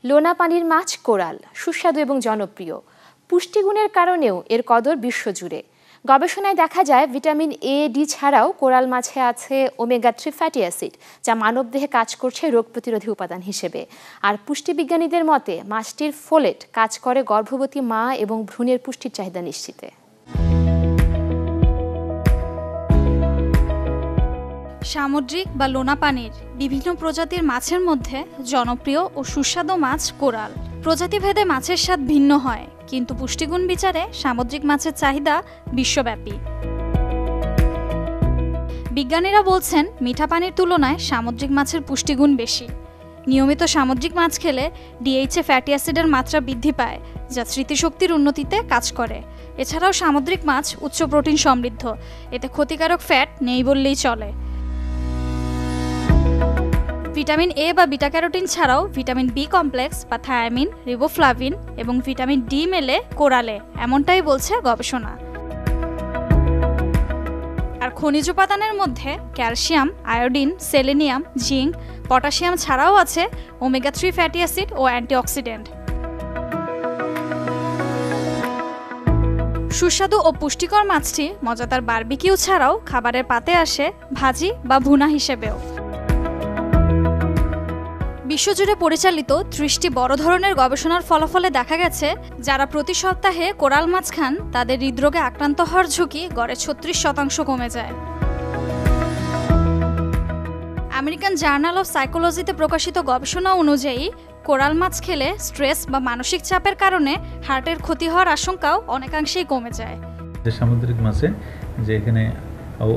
লোনা পানির মাছ কোরাল সুস্বাদু এবং জনপ্রিয়। পুষ্টিগুণের কারণেও এর কদর বিশ্বজুড়ে। গবেষণায় দেখা যায় ভিটামিন এ, ডি ছাড়াও কোরাল মাছে আছে ওমেগা-3 ফ্যাটি অ্যাসিড, যা মানবদেহে কাজ করছে রোগ প্রতিরোধী উপাদান হিসেবে। আর পুষ্টিবিজ্ঞানীদের মতে মাছটির ফোলেট কাজ করে গর্ভবতী মা এবং ভ্রূণের পুষ্টির চাহিদা নিশ্চিতে। সামুদ্রিক বা লোনা পানির বিভিন্ন প্রজাতির মাছের মধ্যে জনপ্রিয় ও সুস্বাদু মাছ কোরাল। প্রজাতিভেদে মাছের স্বাদ ভিন্ন হয়, কিন্তু পুষ্টিগুণ বিচারে সামুদ্রিক মাছের চাহিদা বিশ্বব্যাপী। বিজ্ঞানীরা বলছেন মিঠা পানির তুলনায় সামুদ্রিক মাছের পুষ্টিগুণ বেশি। নিয়মিত সামুদ্রিক মাছ খেলে ডিএইচএ ফ্যাটি অ্যাসিডের মাত্রা বৃদ্ধি পায়, যা স্মৃতিশক্তির উন্নতিতে কাজ করে। এছাড়াও সামুদ্রিক মাছ উচ্চ প্রোটিন সমৃদ্ধ, এতে ক্ষতিকারক ফ্যাট নেই বললেই চলে। ভিটামিন এ বা বিটা ক্যারোটিন ছাড়াও ভিটামিন বি কমপ্লেক্স বা থায়ামিন, রিবোফ্লাভিন এবং ভিটামিন ডি মেলে কোরালে, এমনটাই বলছে গবেষণা। আর খনিজ উপাদানের মধ্যে calcium, iodine, selenium, zinc, potassium ছাড়াও আছে ওমেগা-3 ফ্যাটি অ্যাসিড ও অ্যান্টিঅক্সিডেন্ট। সুস্বাদু ও পুষ্টিকর মাছটি মজাদার বারবিকিউ ছাড়াও খাবারের পাতে আসে ভাজি বা ভুনা হিসেবেও। বিশ্বজুড়ে পরিচালিত 30টি বড় ধরনের গবেষণার ফলাফলে দেখা গেছে, যারা প্রতি সপ্তাহে কোরাল মাছ খান তাদের হৃদরোগে আক্রান্ত হওয়ার ঝুঁকি গড়ে 36% কমে যায়। আমেরিকান জার্নাল অফ সাইকোলজিতে প্রকাশিত গবেষণা অনুযায়ী কোরাল মাছ খেলে স্ট্রেস বা মানসিক চাপের কারণে হার্টের ক্ষতি হওয়ার আশঙ্কাও অনেকাংশেই কমে যায়। সামুদ্রিক মাছে যে এখানে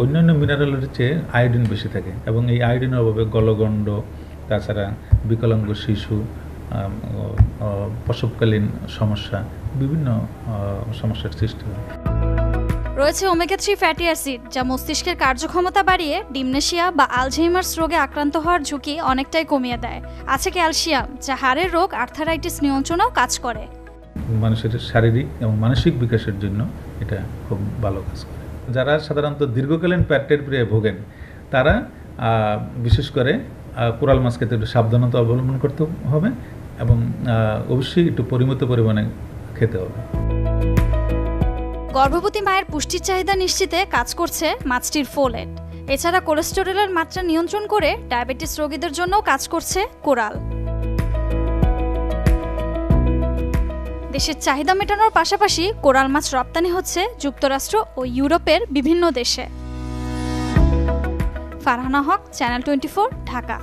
অন্যান্য মিনারেলের চেয়ে আয়োডিন বেশি থাকে এবং এই আয়োডিনের অভাবে গলগণ্ড, তাছাড়া বিকলাঙ্গ শিশু, প্রসবকালীন সমস্যা, বিভিন্ন সমস্যার সৃষ্টি হয়। রয়েছে ওমেগা-3 ফ্যাটি অ্যাসিড, যা মস্তিষ্কের কার্যক্ষমতা বাড়িয়ে ডিমনেশিয়া বা আলঝেইমার্স রোগে আক্রান্ত হওয়ার ঝুঁকি অনেকটাই কমিয়ে দেয়। আছে ক্যালসিয়াম, যা হাড়ের রোগ আর্থারাইটিস নিয়ন্ত্রণেও কাজ করে। মানুষের শারীরিক এবং মানসিক বিকাশের জন্য এটা খুব ভালো কাজ করে। যারা সাধারণত দীর্ঘকালীন পেটের পীড়ায় ভোগেন তারা বিশেষ করে কোরাল মাছ খেতে একটু সাবধানতা অবলম্বন করতে হবে এবং অবশ্যই একটু পরিমিত পরিমাণে খেতে হবে। গর্ভবতী মায়ের পুষ্টির চাহিদা নিশ্চিতে কাজ করছে মাছটির ফোলেট। এছাড়া কোলেস্টেরলের মাত্রা নিয়ন্ত্রণ করে ডায়াবেটিস রোগীদের জন্যও কাজ করছে কোরাল। দেশের চাহিদা মেটানোর পাশাপাশি কোরাল মাছ রপ্তানি হচ্ছে যুক্তরাষ্ট্র ও ইউরোপের বিভিন্ন দেশে। ফারহানা হক, চ্যানেল 24, ঢাকা।